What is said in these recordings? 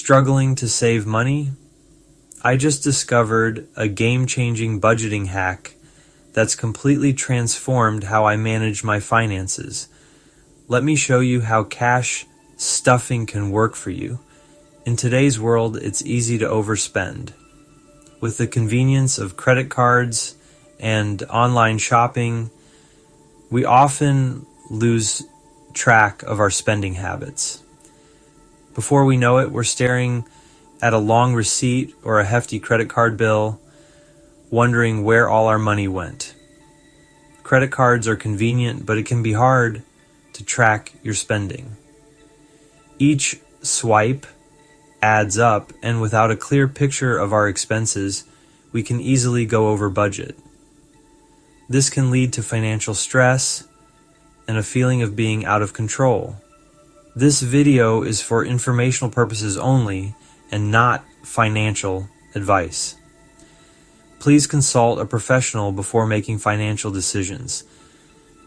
Struggling to save money? I just discovered a game-changing budgeting hack that's completely transformed how I manage my finances. Let me show you how cash stuffing can work for you. In today's world, it's easy to overspend. With the convenience of credit cards and online shopping, we often lose track of our spending habits. Before we know it, we're staring at a long receipt or a hefty credit card bill, wondering where all our money went. Credit cards are convenient, but it can be hard to track your spending. Each swipe adds up, and without a clear picture of our expenses, we can easily go over budget. This can lead to financial stress and a feeling of being out of control. This video is for informational purposes only and not financial advice. Please consult a professional before making financial decisions.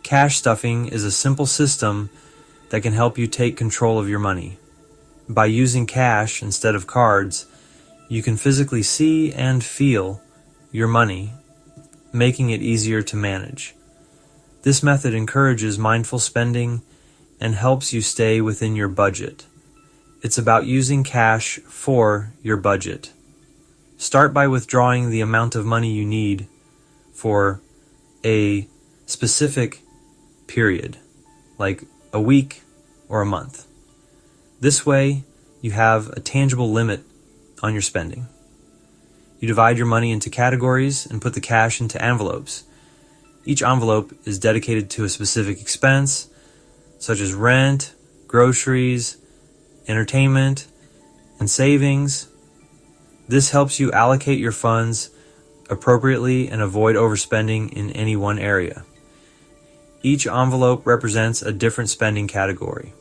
Cash stuffing is a simple system that can help you take control of your money. By using cash instead of cards, you can physically see and feel your money, making it easier to manage. This method encourages mindful spending and helps you stay within your budget. It's about using cash for your budget. Start by withdrawing the amount of money you need for a specific period, like a week or a month. This way, you have a tangible limit on your spending. You divide your money into categories and put the cash into envelopes. Each envelope is dedicated to a specific expense, such as rent, groceries, entertainment, and savings. This helps you allocate your funds appropriately and avoid overspending in any one area. Each envelope represents a different spending category.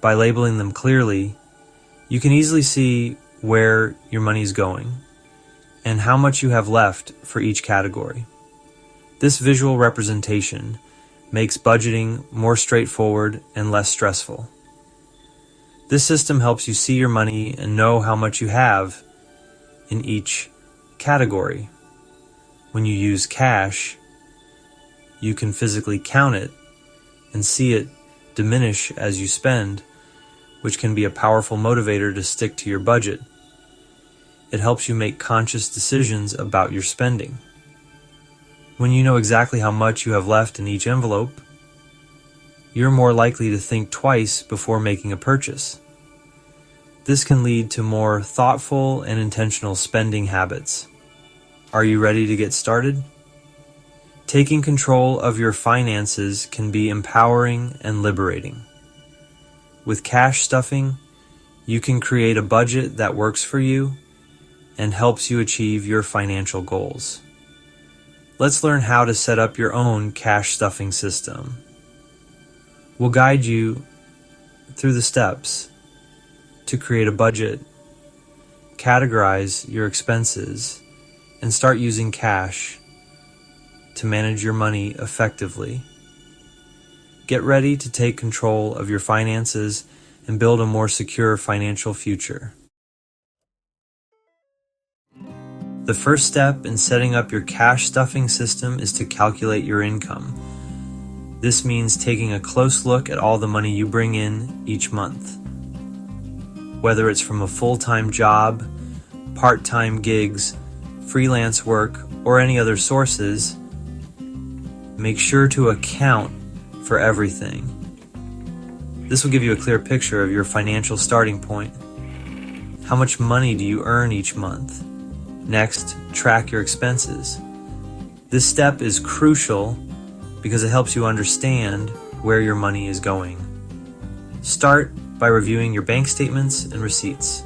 By labeling them clearly, you can easily see where your money is going and how much you have left for each category. This visual representation makes budgeting more straightforward and less stressful. This system helps you see your money and know how much you have in each category. When you use cash, you can physically count it and see it diminish as you spend, which can be a powerful motivator to stick to your budget. It helps you make conscious decisions about your spending. When you know exactly how much you have left in each envelope, you're more likely to think twice before making a purchase. This can lead to more thoughtful and intentional spending habits. Are you ready to get started? Taking control of your finances can be empowering and liberating. With cash stuffing, you can create a budget that works for you and helps you achieve your financial goals. Let's learn how to set up your own cash stuffing system. We'll guide you through the steps to create a budget, categorize your expenses, and start using cash to manage your money effectively. Get ready to take control of your finances and build a more secure financial future. The first step in setting up your cash stuffing system is to calculate your income. This means taking a close look at all the money you bring in each month. Whether it's from a full-time job, part-time gigs, freelance work, or any other sources, make sure to account for everything. This will give you a clear picture of your financial starting point. How much money do you earn each month? Next, track your expenses. This step is crucial because it helps you understand where your money is going. Start by reviewing your bank statements and receipts.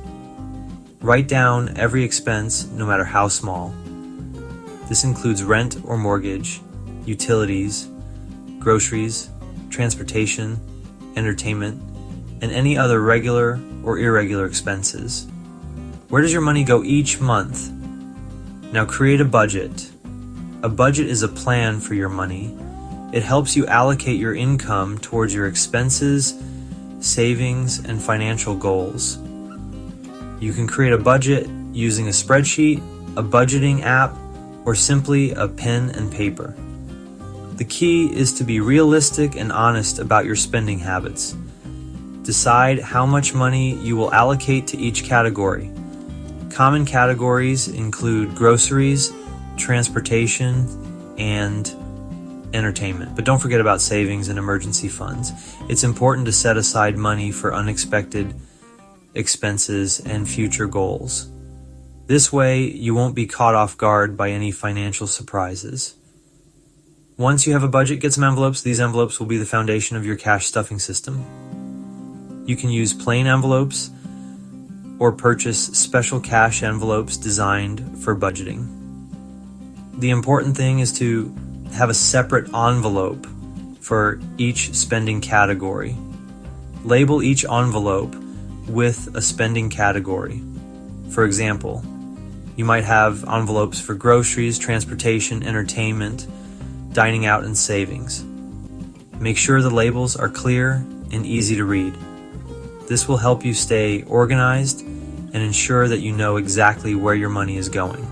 Write down every expense, no matter how small. This includes rent or mortgage, utilities, groceries, transportation, entertainment, and any other regular or irregular expenses. Where does your money go each month? Now create a budget. A budget is a plan for your money. It helps you allocate your income towards your expenses, savings, and financial goals. You can create a budget using a spreadsheet, a budgeting app, or simply a pen and paper. The key is to be realistic and honest about your spending habits. Decide how much money you will allocate to each category. Common categories include groceries, transportation, and entertainment. But don't forget about savings and emergency funds. It's important to set aside money for unexpected expenses and future goals. This way, you won't be caught off guard by any financial surprises. Once you have a budget, get some envelopes. These envelopes will be the foundation of your cash stuffing system. You can use plain envelopes or purchase special cash envelopes designed for budgeting. The important thing is to have a separate envelope for each spending category. Label each envelope with a spending category. For example, you might have envelopes for groceries, transportation, entertainment, dining out, and savings. Make sure the labels are clear and easy to read. This will help you stay organized and ensure that you know exactly where your money is going.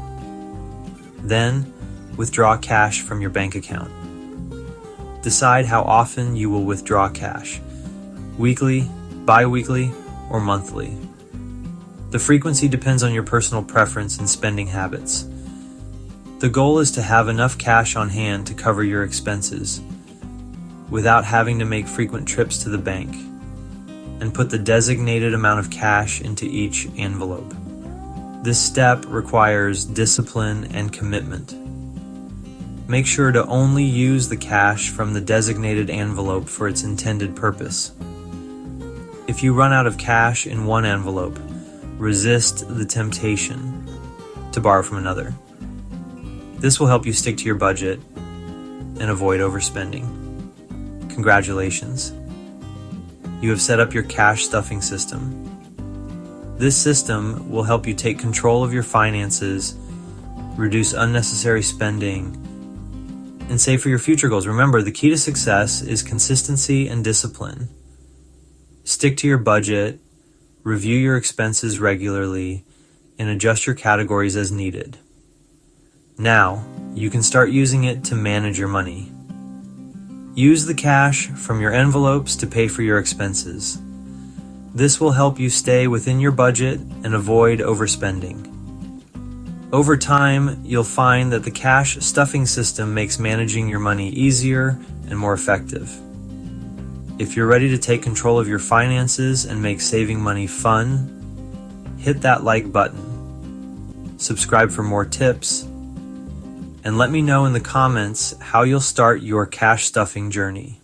Then, withdraw cash from your bank account. Decide how often you will withdraw cash: weekly, bi-weekly, or monthly. The frequency depends on your personal preference and spending habits. The goal is to have enough cash on hand to cover your expenses without having to make frequent trips to the bank, and put the designated amount of cash into each envelope. This step requires discipline and commitment. Make sure to only use the cash from the designated envelope for its intended purpose. If you run out of cash in one envelope, resist the temptation to borrow from another. This will help you stick to your budget and avoid overspending. Congratulations. You have set up your cash stuffing system. This system will help you take control of your finances, reduce unnecessary spending, and save for your future goals. Remember, the key to success is consistency and discipline. Stick to your budget, review your expenses regularly, and adjust your categories as needed. Now, you can start using it to manage your money. Use the cash from your envelopes to pay for your expenses. This will help you stay within your budget and avoid overspending. Over time, you'll find that the cash stuffing system makes managing your money easier and more effective. If you're ready to take control of your finances and make saving money fun, hit that like button. Subscribe for more tips, and let me know in the comments how you'll start your cash stuffing journey.